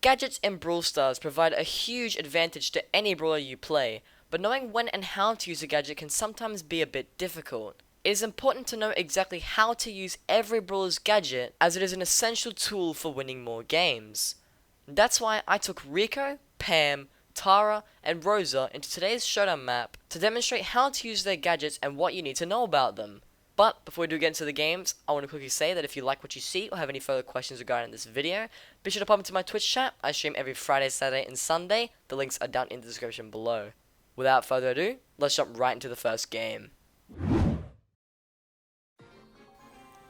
Gadgets in Brawl Stars provide a huge advantage to any brawler you play, but knowing when and how to use a gadget can sometimes be a bit difficult. It is important to know exactly how to use every brawler's gadget, as it is an essential tool for winning more games. That's why I took Rico, Pam, Tara, and Rosa into today's Showdown map to demonstrate how to use their gadgets and what you need to know about them. But before we do get into the games, I want to quickly say that if you like what you see or have any further questions regarding this video, be sure to pop into my Twitch chat. I stream every Friday, Saturday, and Sunday. The links are down in the description below. Without further ado, let's jump right into the first game.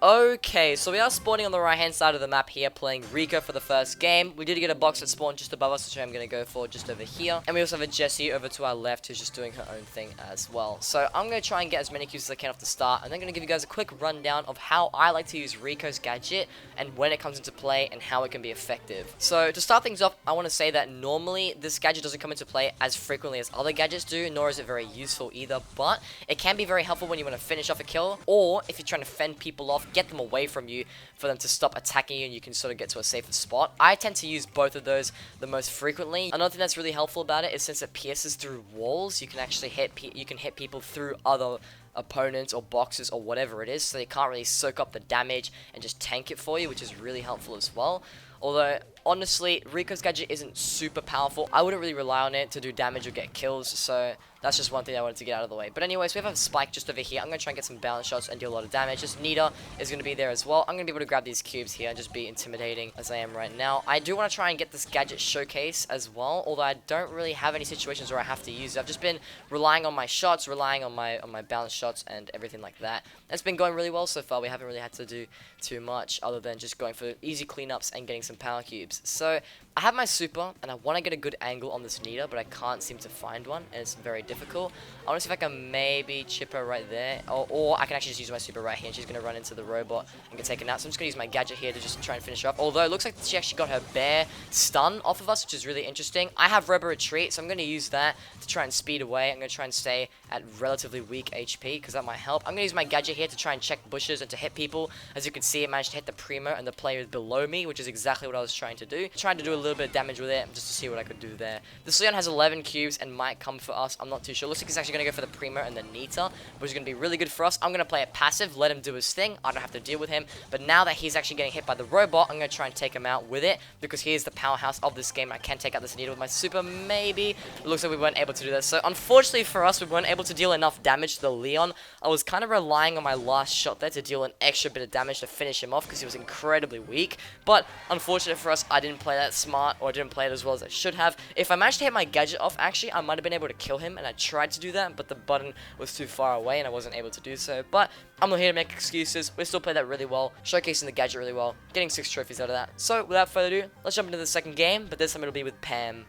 Okay, so we are spawning on the right hand side of the map here, playing Rico for the first game. We did get a box that spawned just above us, which I'm going to go for just over here. And we also have a Jessie over to our left who's just doing her own thing as well. So I'm going to try and get as many cubes as I can off the start. And then I'm going to give you guys a quick rundown of how I like to use Rico's gadget and when it comes into play and how it can be effective. So to start things off, I want to say that normally this gadget doesn't come into play as frequently as other gadgets do, nor is it very useful either. But it can be very helpful when you want to finish off a kill, or if you're trying to fend people off, get them away from you for them to stop attacking you and you can sort of get to a safer spot. I tend to use both of those the most frequently. Another thing that's really helpful about it is since it pierces through walls, you can actually hit people through other opponents or boxes or whatever it is, so they can't really soak up the damage and just tank it for you, which is really helpful as well. Although, honestly, Rico's gadget isn't super powerful. I wouldn't really rely on it to do damage or get kills, so that's just one thing I wanted to get out of the way. But anyways, we have a Spike just over here. I'm going to try and get some balance shots and deal a lot of damage. Just Nita is going to be there as well. I'm going to be able to grab these cubes here and just be intimidating as I am right now. I do want to try and get this gadget showcase as well, although I don't really have any situations where I have to use it. I've just been relying on my shots, relying on my balance shots and everything like that. It's been going really well so far. We haven't really had to do too much other than just going for easy cleanups and getting some power cubes. So I have my super and I want to get a good angle on this Nita, but I can't seem to find one and it's very difficult. I want to see if I can maybe chip her right there, or I can actually just use my super right here and she's going to run into the robot and get taken out. So I'm just going to use my gadget here to just try and finish her up. Although it looks like she actually got her bear stun off of us, which is really interesting. I have Robo Retreat, so I'm going to use that to try and speed away. I'm going to try and stay at relatively weak HP because that might help. I'm going to use my gadget here to try and check bushes and to hit people. As you can see, it managed to hit the Primo and the player below me, which is exactly what I was trying to do. Trying to do a little bit of damage with it just to see what I could do there. This Leon has 11 cubes and might come for us. I'm not too sure. Looks like he's actually going to go for the Primo and the Nita, which is going to be really good for us. I'm going to play it passive, let him do his thing. I don't have to deal with him. But now that he's actually getting hit by the robot, I'm going to try and take him out with it because he is the powerhouse of this game. I can take out this Nita with my super, maybe. It looks like we weren't able to do that. So unfortunately for us, we weren't able to deal enough damage to the Leon. I was kind of relying on my last shot there to deal an extra bit of damage to finish him off because he was incredibly weak. But unfortunate for us, I didn't play that smart, or I didn't play it as well as I should have. If I managed to hit my gadget off, actually, I might have been able to kill him, and I tried to do that, but the button was too far away and I wasn't able to do so. But I'm not here to make excuses. We still played that really well, showcasing the gadget really well, getting 6 trophies out of that. So without further ado, let's jump into the second game, but this time it'll be with Pam.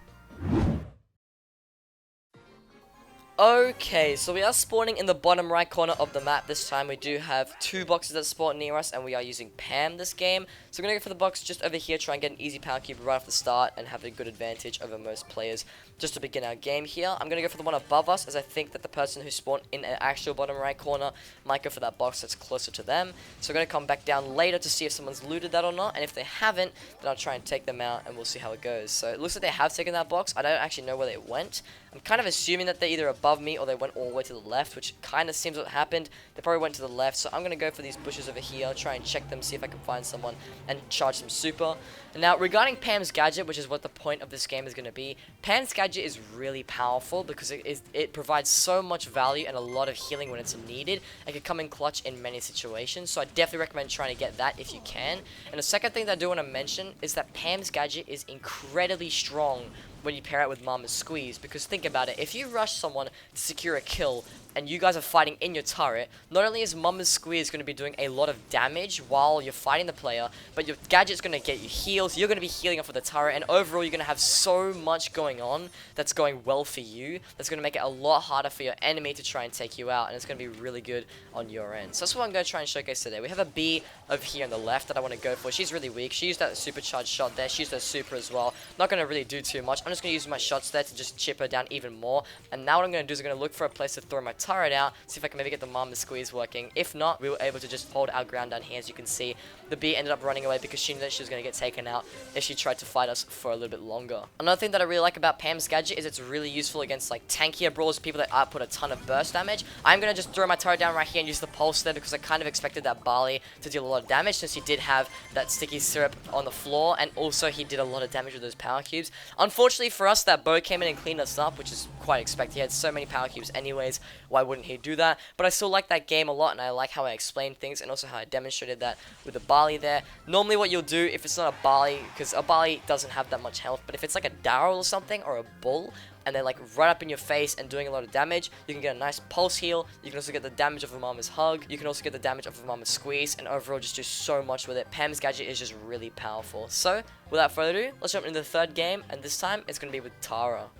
Okay, so we are spawning in the bottom right corner of the map. This time we do have 2 boxes that spawn near us, and we are using Pam this game. So we're going to go for the box just over here, try and get an easy power cube right off the start and have a good advantage over most players just to begin our game here. I'm going to go for the one above us, as I think that the person who spawned in an actual bottom right corner might go for that box that's closer to them. So we're going to come back down later to see if someone's looted that or not, and if they haven't, then I'll try and take them out and we'll see how it goes. So it looks like they have taken that box. I don't actually know where they went. I'm kind of assuming that they're either above me or they went all the way to the left, which kind of seems what happened. They probably went to the left, so I'm going to go for these bushes over here, try and check them, see if I can find someone, and charge some super. And now, regarding Pam's gadget, which is what the point of this game is going to be, Pam's gadget is really powerful because it provides so much value and a lot of healing when it's needed. It can come in clutch in many situations, so I definitely recommend trying to get that if you can. And the second thing that I do want to mention is that Pam's gadget is incredibly strong when you pair it with Mama's Squeeze, because think about it, if you rush someone to secure a kill and you guys are fighting in your turret, not only is Mama's Squeeze going to be doing a lot of damage while you're fighting the player, but your gadget's going to get you heals, you're going to be healing off of the turret, and overall you're going to have so much going on that's going well for you, that's going to make it a lot harder for your enemy to try and take you out, and it's going to be really good on your end. So that's what I'm going to try and showcase today. We have a B over here on the left that I want to go for. She's really weak. She used that supercharged shot there. She used her super as well. Not going to really do too much. I'm just going to use my shots there to just chip her down even more. And now what I'm going to do is I'm going to look for a place to throw my turret out, see if I can maybe get the Mama Squeeze working. If not, we were able to just hold our ground down here. As you can see, the bee ended up running away because she knew that she was going to get taken out if she tried to fight us for a little bit longer. Another thing that I really like about Pam's gadget is it's really useful against like tankier brawlers, people that output a ton of burst damage. I'm going to just throw my turret down right here and use the pulse there because I kind of expected that Barley to deal a lot of damage since he did have that sticky syrup on the floor, and also he did a lot of damage with those power cubes. Unfortunately for us, that Bo came in and cleaned us up, which is quite expected. He had so many power cubes anyways, why wouldn't he do that? But I still like that game a lot, and I like how I explained things and also how I demonstrated that with the Barley there. Normally what you'll do if it's not a Barley, because a Barley doesn't have that much health, but if it's like a Darryl or something, or a Bull, and they're like right up in your face and doing a lot of damage, you can get a nice pulse heal. You can also get the damage of a Mama's Hug. You can also get the damage of a Mama's Squeeze, and overall just do so much with it. Pam's gadget is just really powerful. So without further ado, let's jump into the third game, and this time it's going to be with Tara.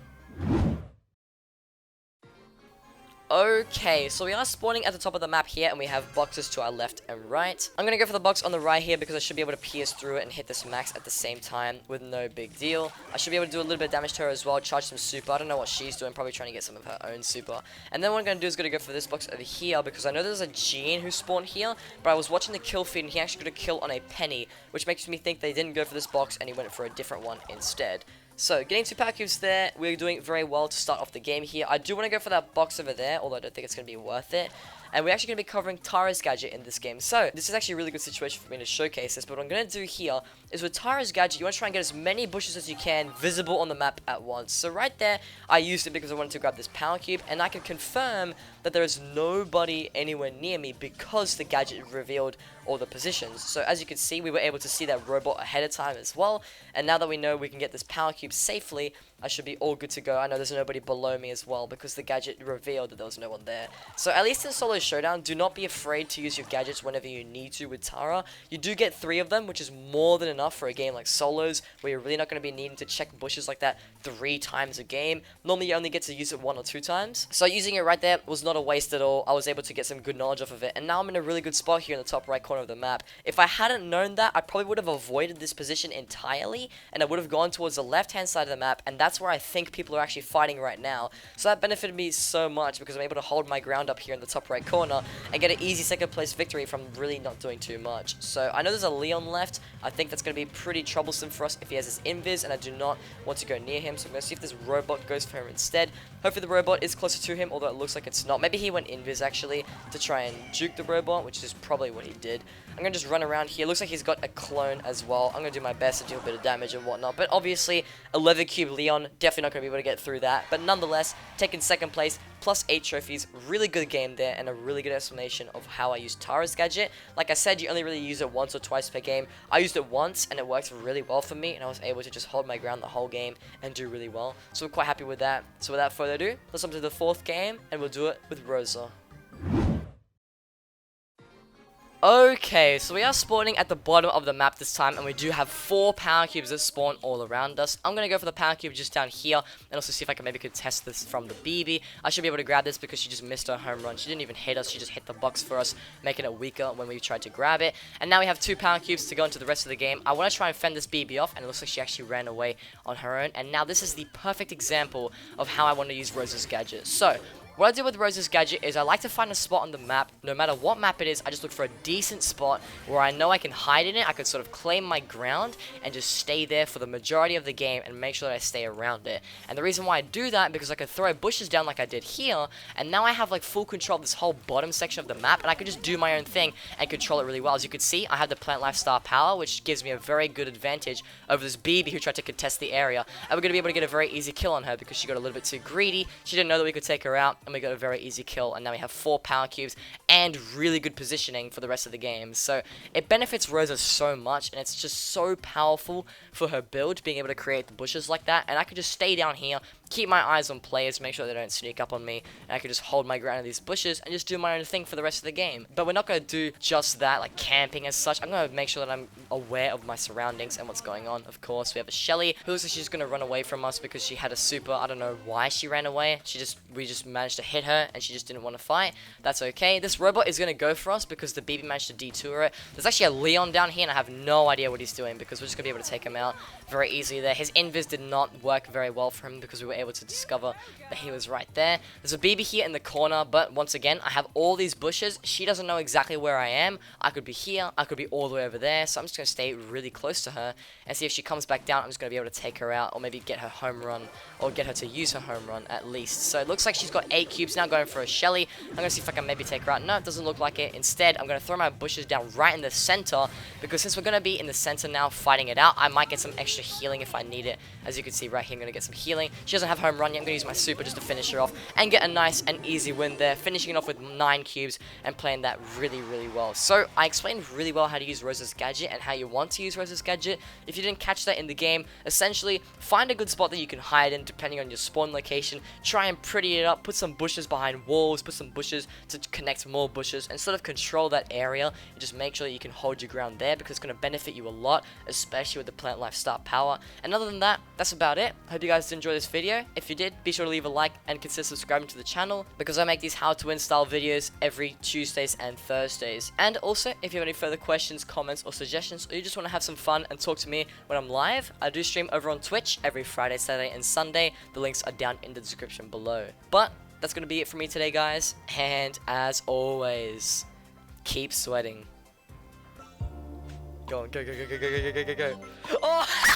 Okay, so we are spawning at the top of the map here, and we have boxes to our left and right. I'm gonna go for the box on the right here because I should be able to pierce through it and hit this max at the same time with no big deal. I should be able to do a little bit of damage to her as well, charge some super. I don't know what she's doing, probably trying to get some of her own super. And then what I'm gonna do is gonna go for this box over here because I know there's a Jean who spawned here, but I was watching the kill feed and he actually got a kill on a Penny, which makes me think they didn't go for this box and he went for a different one instead. So, getting 2 power cubes there, we're doing very well to start off the game here. I do want to go for that box over there, although I don't think it's going to be worth it. And we're actually going to be covering Tara's gadget in this game. So, this is actually a really good situation for me to showcase this. But what I'm going to do here is with Tara's gadget, you want to try and get as many bushes as you can visible on the map at once. So, right there, I used it because I wanted to grab this power cube. And I can confirm that there is nobody anywhere near me because the gadget revealed all the positions. So, as you can see, we were able to see that robot ahead of time as well. And now that we know we can get this power cube safely, I should be all good to go. I know there's nobody below me as well because the gadget revealed that there was no one there. So at least in Solo Showdown, do not be afraid to use your gadgets whenever you need to with Tara. You do get 3 of them, which is more than enough for a game like Solos, where you're really not going to be needing to check bushes like that 3 times a game. Normally you only get to use it 1 or 2 times. So using it right there was not a waste at all. I was able to get some good knowledge off of it. And now I'm in a really good spot here in the top right corner of the map. If I hadn't known that, I probably would have avoided this position entirely, and I would have gone towards the left-hand side of the map, and that's where I think people are actually fighting right now. So that benefited me so much because I'm able to hold my ground up here in the top right corner and get an easy second place victory from really not doing too much. So I know there's a Leon left. I think that's going to be pretty troublesome for us if he has his invis, and I do not want to go near him. So I'm going to see if this robot goes for him instead. Hopefully the robot is closer to him, although it looks like it's not. Maybe he went invis actually to try and juke the robot, which is probably what he did. I'm going to just run around here. Looks like he's got a clone as well. I'm going to do my best to do a bit of damage and whatnot. But obviously, 11 cube Leon, definitely not going to be able to get through that. But nonetheless, taking second place, plus 8 trophies. Really good game there, and a really good explanation of how I use Tara's gadget. Like I said, you only really use it once or twice per game. I used it once, and it worked really well for me. And I was able to just hold my ground the whole game and do really well. So we're quite happy with that. So without further ado, let's jump to the 4th game, and we'll do it with Rosa. Okay, so we are spawning at the bottom of the map this time, and we do have 4 power cubes that spawn all around us. I'm going to go for the power cube just down here, and also see if I can maybe contest this from the BB. I should be able to grab this because she just missed her home run. She didn't even hit us, she just hit the box for us, making it weaker when we tried to grab it. And now we have 2 power cubes to go into the rest of the game. I want to try and fend this BB off, and it looks like she actually ran away on her own. And now this is the perfect example of how I want to use Rosa's gadget. So, what I do with Rosa's gadget is I like to find a spot on the map. No matter what map it is, I just look for a decent spot where I know I can hide in it. I can sort of claim my ground and just stay there for the majority of the game and make sure that I stay around it. And the reason why I do that, because I can throw bushes down like I did here, and now I have like full control of this whole bottom section of the map, and I can just do my own thing and control it really well. As you can see, I have the Plant Life Star power, which gives me a very good advantage over this BB who tried to contest the area. And we're going to be able to get a very easy kill on her because she got a little bit too greedy. She didn't know that we could take her out, and we got a very easy kill, and now we have 4 power cubes and really good positioning for the rest of the game. So it benefits Rosa so much, and it's just so powerful for her build, being able to create the bushes like that. And I can just stay down here, keep my eyes on players, make sure they don't sneak up on me, and I can just hold my ground in these bushes and just do my own thing for the rest of the game. But we're not going to do just that, like camping as such. I'm going to make sure that I'm aware of my surroundings and what's going on. Of course, we have a Shelly who looks like she's going to run away from us because she had a super. I don't know why she ran away. We just managed to hit her, and she just didn't want to fight. That's okay. This robot is going to go for us because the BB managed to detour it. There's actually a Leon down here, and I have no idea what he's doing because we're just going to be able to take him out very easily there. His invis did not work very well for him because we were able able to discover that he was right there. There's a BB here in the corner, but once again, I have all these bushes. She doesn't know exactly where I am. I could be here, I could be all the way over there, so I'm just going to stay really close to her and see if she comes back down. I'm just going to be able to take her out, or maybe get her home run, or get her to use her home run at least. So it looks like she's got 8 cubes now, going for a Shelly. I'm going to see if I can maybe take her out. No, it doesn't look like it. Instead, I'm going to throw my bushes down right in the center, because since we're going to be in the center now fighting it out, I might get some extra healing if I need it. As you can see right here, I'm going to get some healing. She doesn't have home run yet. I'm going to use my super just to finish her off and get a nice and easy win there, finishing it off with 9 cubes and playing that really, really well. So I explained really well how to use Rosa's gadget and how you want to use Rosa's gadget. If you didn't catch that in the game, essentially find a good spot that you can hide in depending on your spawn location. Try and pretty it up, put some bushes behind walls, put some bushes to connect more bushes, and sort of control that area and just make sure that you can hold your ground there, because it's going to benefit you a lot, especially with the Plant Life Start power. And other than that, that's about it. Hope you guys did enjoy this video. If you did, be sure to leave a like and consider subscribing to the channel, because I make these how to win style videos every Tuesdays and Thursdays. And also, if you have any further questions, comments, or suggestions, or you just want to have some fun and talk to me when I'm live, I do stream over on Twitch every Friday, Saturday, and Sunday. The links are down in the description below. But that's going to be it for me today, guys. And as always, keep sweating. Go on, go, go, go, go, go, go, go, go, go. Oh!